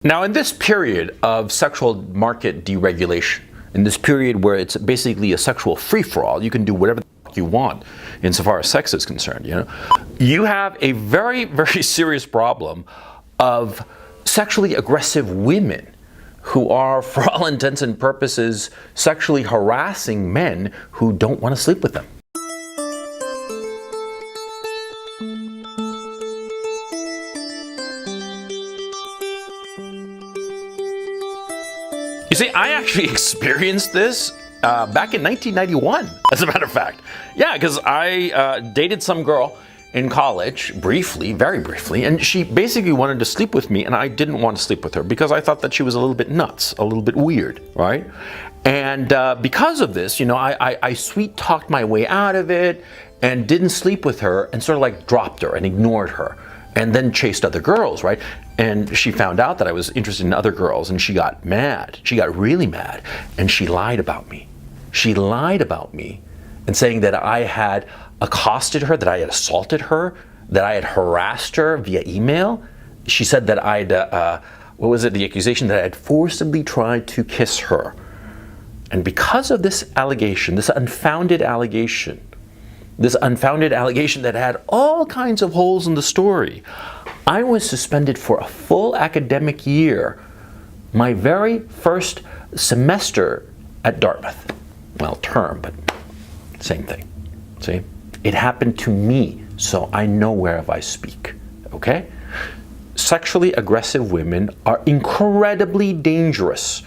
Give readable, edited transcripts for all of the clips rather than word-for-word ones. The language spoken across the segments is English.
Now, in this period of sexual market deregulation, in this period where it's basically a sexual free-for-all, you can do whatever the fuck you want insofar as sex is concerned, you have a very, very serious problem of sexually aggressive women who are, for all intents and purposes, sexually harassing men who don't want to sleep with them. You see, I actually experienced this back in 1991, as a matter of fact. Yeah, because I dated some girl in college, briefly, very briefly, and she basically wanted to sleep with me, and I didn't want to sleep with her because I thought that she was a little bit nuts, a little bit weird, right? And because of this, I sweet-talked my way out of it and didn't sleep with her and sort of like dropped her and ignored her and then chased other girls, right? And she found out that I was interested in other girls, and she got mad. She got really mad, and she lied about me. She lied about me and saying that I had accosted her, that I had assaulted her, that I had harassed her via email. She said that I'd, the accusation that I had forcibly tried to kiss her. And because of this allegation, this unfounded allegation that had all kinds of holes in the story, I was suspended for a full academic year, my very first semester at Dartmouth. Well, term, but same thing. See? It happened to me, so I know whereof I speak, okay? Sexually aggressive women are incredibly dangerous,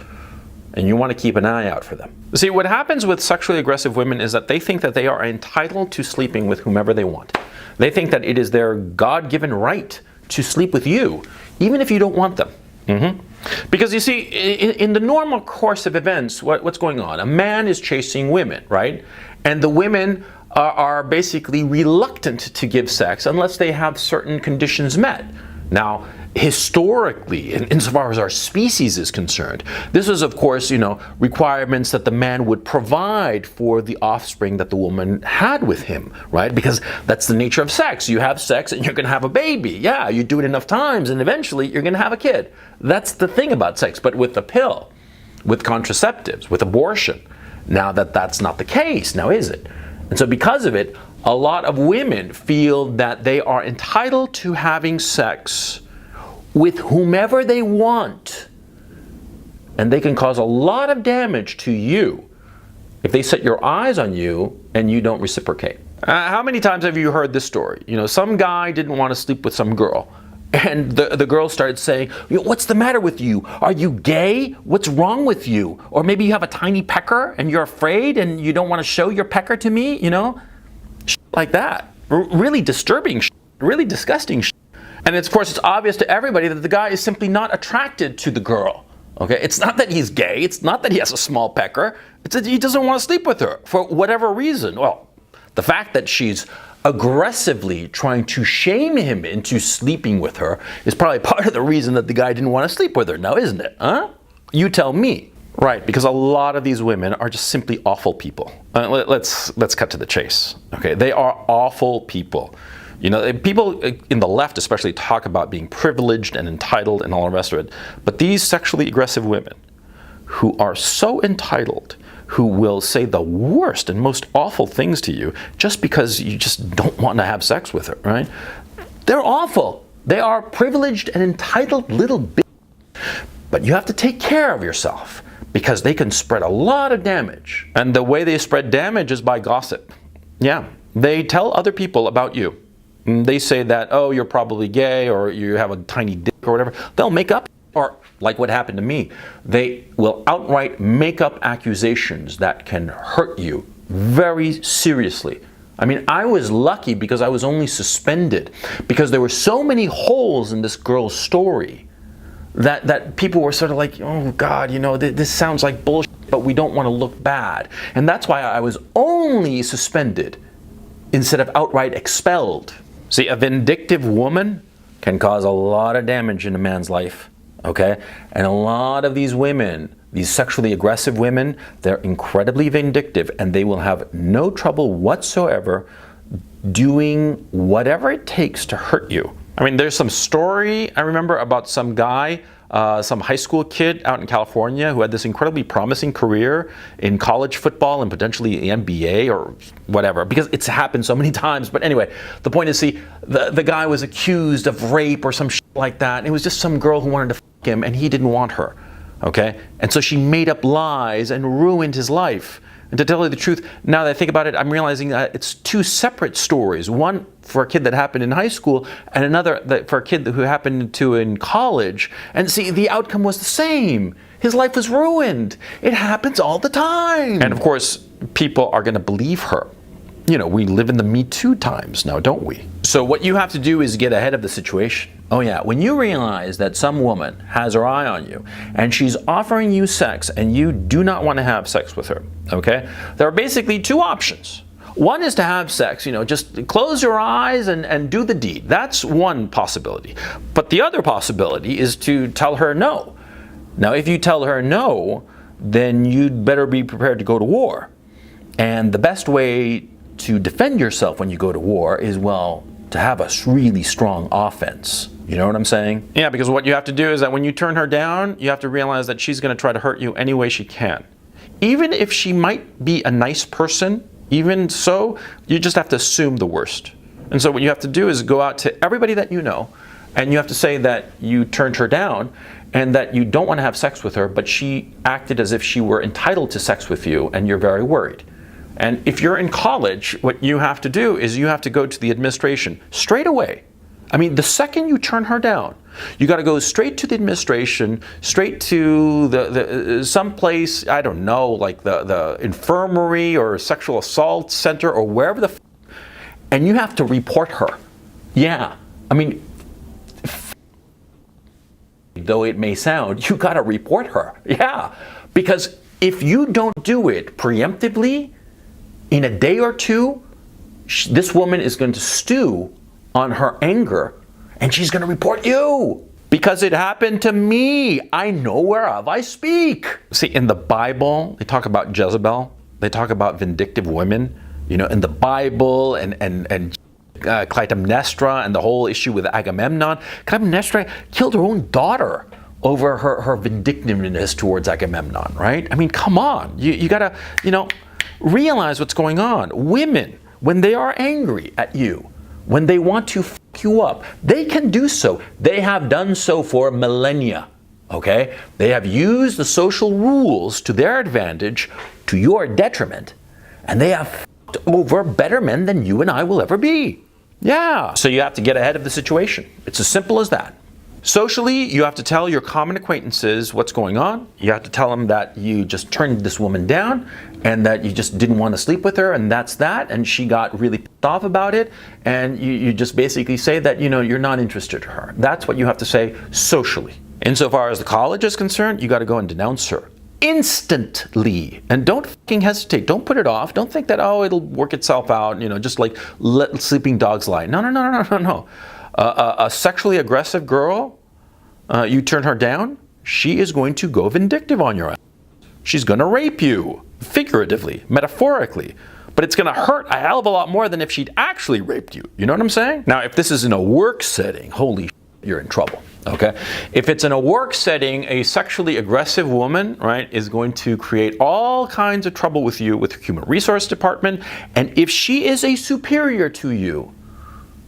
and you want to keep an eye out for them. See, what happens with sexually aggressive women is that they think that they are entitled to sleeping with whomever they want. They think that it is their God-given right to sleep with you, even if you don't want them. Because you see, in the normal course of events, what's going on? A man is chasing women, right? And the women are basically reluctant to give sex unless they have certain conditions met. Now, historically, insofar as our species is concerned, this is, of course, requirements that the man would provide for the offspring that the woman had with him, right? Because that's the nature of sex. You have sex and you're going to have a baby. Yeah, you do it enough times and eventually you're going to have a kid. That's the thing about sex. But with the pill, with contraceptives, with abortion, now that's not the case, now is it? And so because of it, a lot of women feel that they are entitled to having sex with whomever they want. And they can cause a lot of damage to you if they set your eyes on you and you don't reciprocate. How many times have you heard this story? Some guy didn't want to sleep with some girl. And the girl started saying, what's the matter with you? Are you gay? What's wrong with you? Or maybe you have a tiny pecker and you're afraid and you don't want to show your pecker to me, Shit like that. Really disturbing shit, really disgusting shit. And of course, it's obvious to everybody that the guy is simply not attracted to the girl. Okay? It's not that he's gay. It's not that he has a small pecker. It's that he doesn't want to sleep with her for whatever reason. Well, the fact that she's aggressively trying to shame him into sleeping with her is probably part of the reason that the guy didn't want to sleep with her now, isn't it? Huh? You tell me. Right, because a lot of these women are just simply awful people. Let's cut to the chase. Okay, they are awful people. People in the left especially talk about being privileged and entitled and all the rest of it. But these sexually aggressive women who are so entitled, who will say the worst and most awful things to you just because you just don't want to have sex with her, right? They're awful. They are privileged and entitled little bitches. But you have to take care of yourself because they can spread a lot of damage. And the way they spread damage is by gossip. Yeah, they tell other people about you. They say that, oh, you're probably gay or you have a tiny dick or whatever. They'll make up, or like what happened to me, they will outright make up accusations that can hurt you very seriously. I mean, I was lucky because I was only suspended because there were so many holes in this girl's story that people were sort of like, oh God, this sounds like bullshit, but we don't want to look bad. And that's why I was only suspended instead of outright expelled. See, a vindictive woman can cause a lot of damage in a man's life, okay? And a lot of these women, these sexually aggressive women, they're incredibly vindictive and they will have no trouble whatsoever doing whatever it takes to hurt you. I mean, there's some story I remember about some guy some high school kid out in California who had this incredibly promising career in college football and potentially the NBA or whatever, because it's happened so many times. But anyway, the point is, see, the guy was accused of rape or some shit like that. And it was just some girl who wanted to fuck him, and he didn't want her. Okay? And so she made up lies and ruined his life. And to tell you the truth, now that I think about it, I'm realizing that it's two separate stories. One for a kid that happened in high school, and another for a kid who happened to in college. And see, the outcome was the same. His life was ruined. It happens all the time. And of course, people are going to believe her. You know, we live in the Me Too times now, don't we? So what you have to do is get ahead of the situation. Oh yeah, when you realize that some woman has her eye on you and she's offering you sex and you do not want to have sex with her, okay? There are basically two options. One is to have sex, you know, just close your eyes and do the deed. That's one possibility. But the other possibility is to tell her no. Now, if you tell her no, then you'd better be prepared to go to war. And the best way to defend yourself when you go to war is, well, to have a really strong offense. You know what I'm saying? Yeah, because what you have to do is that when you turn her down, you have to realize that she's going to try to hurt you any way she can. Even if she might be a nice person, even so, you just have to assume the worst. And so what you have to do is go out to everybody that you know, and you have to say that you turned her down and that you don't want to have sex with her, but she acted as if she were entitled to sex with you, and you're very worried. And if you're in college, what you have to do is you have to go to the administration straight away. I mean, the second you turn her down, you got to go straight to the administration, straight to the someplace, I don't know, like the infirmary or sexual assault center or wherever the and you have to report her. Yeah, I mean, though it may sound, you got to report her. Yeah, because if you don't do it preemptively, in a day or two, this woman is going to stew on her anger, and she's going to report you. Because it happened to me. I know whereof I speak. See, in the Bible, they talk about Jezebel. They talk about vindictive women. You know, in the Bible, and Clytemnestra, and the whole issue with Agamemnon. Clytemnestra killed her own daughter over her vindictiveness towards Agamemnon, right? I mean, come on. You got to, you know, realize what's going on. Women, when they are angry at you, when they want to fuck you up, they can do so. They have done so for millennia, okay? They have used the social rules to their advantage, to your detriment, and they have fucked over better men than you and I will ever be. Yeah. So you have to get ahead of the situation. It's as simple as that. Socially, you have to tell your common acquaintances what's going on. You have to tell them that you just turned this woman down and that you just didn't want to sleep with her, and that's that, and she got really pissed off about it, and you just basically say that, you know, you're not interested in her. That's what you have to say socially. Insofar as the college is concerned, you got to go and denounce her instantly, and don't fucking hesitate. Don't put it off. Don't think that, oh, it'll work itself out, you know, just like let sleeping dogs lie. No. A sexually aggressive girl, you turn her down, she is going to go vindictive on your ass. She's going to rape you, figuratively, metaphorically. But it's going to hurt a hell of a lot more than if she'd actually raped you. You know what I'm saying? Now, if this is in a work setting, holy shit, you're in trouble, okay? If it's in a work setting, a sexually aggressive woman, right, is going to create all kinds of trouble with you, with your human resource department. And if she is a superior to you,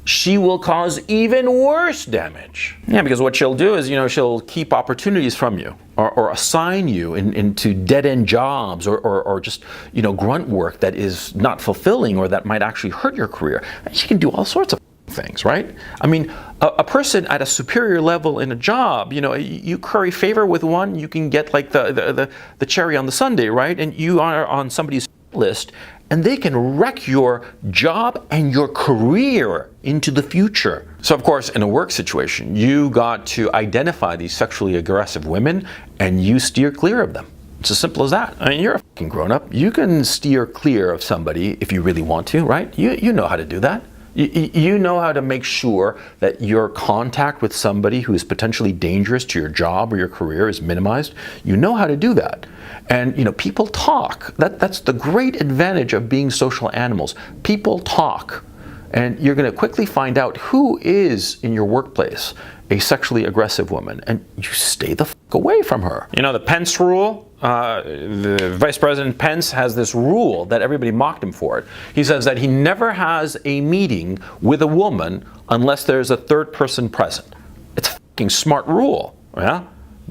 she will cause even worse damage. Yeah, because what she'll do is, you know, she'll keep opportunities from you, or assign you into dead-end jobs, or just, you know, grunt work that is not fulfilling or that might actually hurt your career. And she can do all sorts of things, right? I mean, a person at a superior level in a job, you know, you curry favor with one, you can get like the cherry on the sundae, right? And you are on somebody's list, and they can wreck your job and your career into the future. So of course, in a work situation, you got to identify these sexually aggressive women and you steer clear of them. It's as simple as that. I mean, you're a fucking grown-up. You can steer clear of somebody if you really want to, right? You know how to do that. You know how to make sure that your contact with somebody who is potentially dangerous to your job or your career is minimized. You know how to do that. And, you know, people talk. That's the great advantage of being social animals. People talk. And you're going to quickly find out who is in your workplace a sexually aggressive woman, and you stay the fuck away from her. You know, the Pence rule, the Vice President Pence has this rule that everybody mocked him for it. He says that he never has a meeting with a woman unless there's a third person present. It's a fucking smart rule, yeah?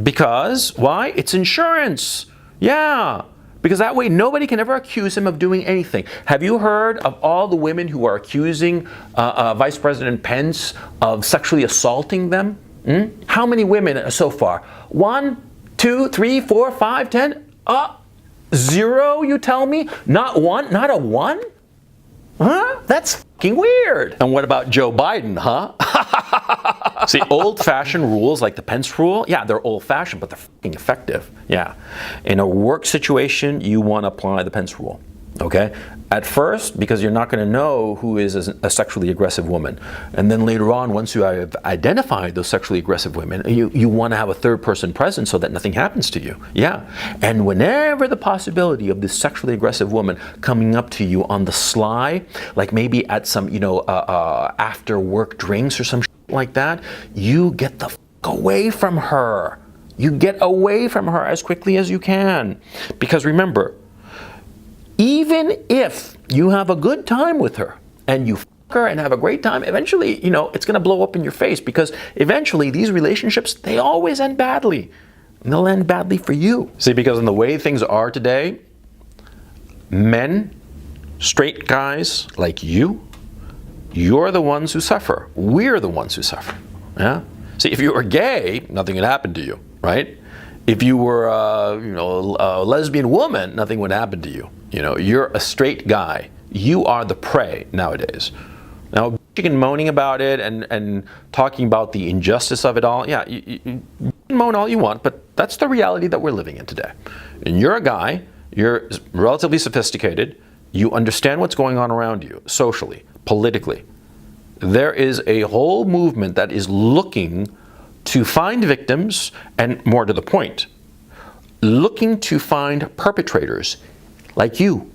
Because, why? It's insurance. Yeah. Because that way nobody can ever accuse him of doing anything. Have you heard of all the women who are accusing Vice President Pence of sexually assaulting them? How many women so far? 1, 2, 3, 4, 5, 10? 0, you tell me? Not one? Not a one? Huh? That's fucking weird. And what about Joe Biden, huh? See, old-fashioned rules like the Pence rule, yeah, they're old-fashioned, but they're fucking effective. Yeah. In a work situation, you want to apply the Pence rule. Okay? At first, because you're not going to know who is a sexually aggressive woman. And then later on, once you have identified those sexually aggressive women, you want to have a third person present so that nothing happens to you. Yeah. And whenever the possibility of this sexually aggressive woman coming up to you on the sly, like maybe at some, after work drinks or some shit like that, you get the fuck away from her. You get away from her as quickly as you can. Because remember, even if you have a good time with her and you fuck her and have a great time, eventually, it's going to blow up in your face, because eventually these relationships, they always end badly. And they'll end badly for you. See, because in the way things are today, men, straight guys like you're the ones who suffer. We're the ones who suffer. Yeah? See, if you were gay, nothing would happen to you, right? If you were, a lesbian woman, nothing would happen to you. You're a straight guy. You are the prey nowadays. Now, bitching and moaning about it and talking about the injustice of it all, yeah, you can moan all you want, but that's the reality that we're living in today. And you're a guy, you're relatively sophisticated, you understand what's going on around you, socially, politically. There is a whole movement that is looking to find victims, and more to the point, looking to find perpetrators like you,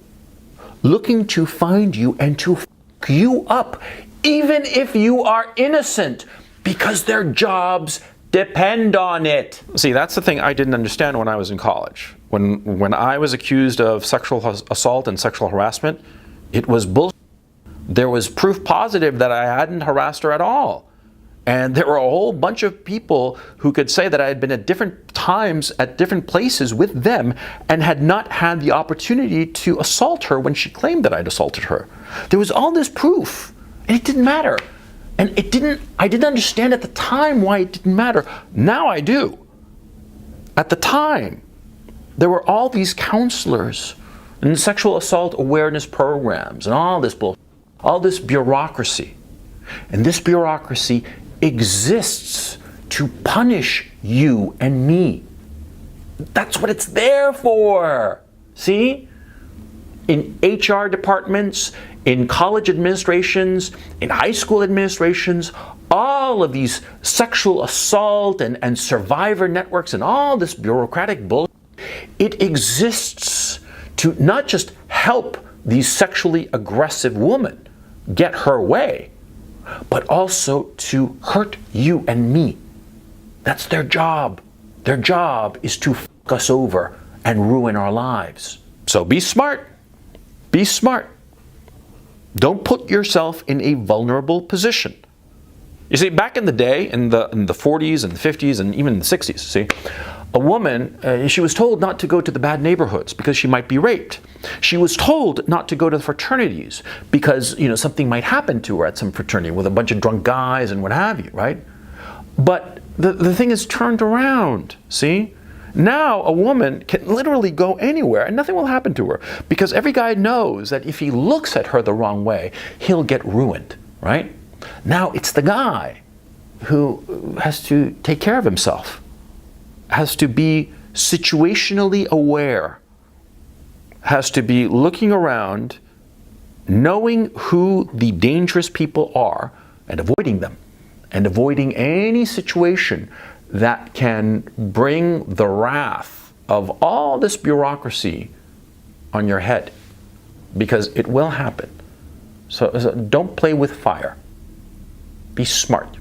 looking to find you and to f*** you up, even if you are innocent, because their jobs depend on it. See, that's the thing I didn't understand when I was in college. When I was accused of sexual assault and sexual harassment, it was bullshit. There was proof positive that I hadn't harassed her at all. And there were a whole bunch of people who could say that I had been at different times at different places with them and had not had the opportunity to assault her when she claimed that I'd assaulted her. There was all this proof, and it didn't matter. And I didn't understand at the time why it didn't matter. Now I do. At the time, there were all these counselors and sexual assault awareness programs and all this bureaucracy. And this bureaucracy exists to punish you and me. That's what it's there for. See? In HR departments, in college administrations, in high school administrations, all of these sexual assault and survivor networks and all this bureaucratic bullshit, it exists to not just help these sexually aggressive women get her way, but also to hurt you and me. That's their job. Their job is to fuck us over and ruin our lives. So be smart. Be smart. Don't put yourself in a vulnerable position. You see, back in the day, in the 40s and the 50s and even the 60s, see, a woman, she was told not to go to the bad neighborhoods because she might be raped. She was told not to go to the fraternities because, something might happen to her at some fraternity with a bunch of drunk guys and what have you, right? But the thing is turned around, see? Now a woman can literally go anywhere and nothing will happen to her because every guy knows that if he looks at her the wrong way, he'll get ruined, right? Now it's the guy who has to take care of himself, has to be situationally aware, has to be looking around, knowing who the dangerous people are and avoiding them, and avoiding any situation that can bring the wrath of all this bureaucracy on your head, because it will happen. So don't play with fire. Be smart.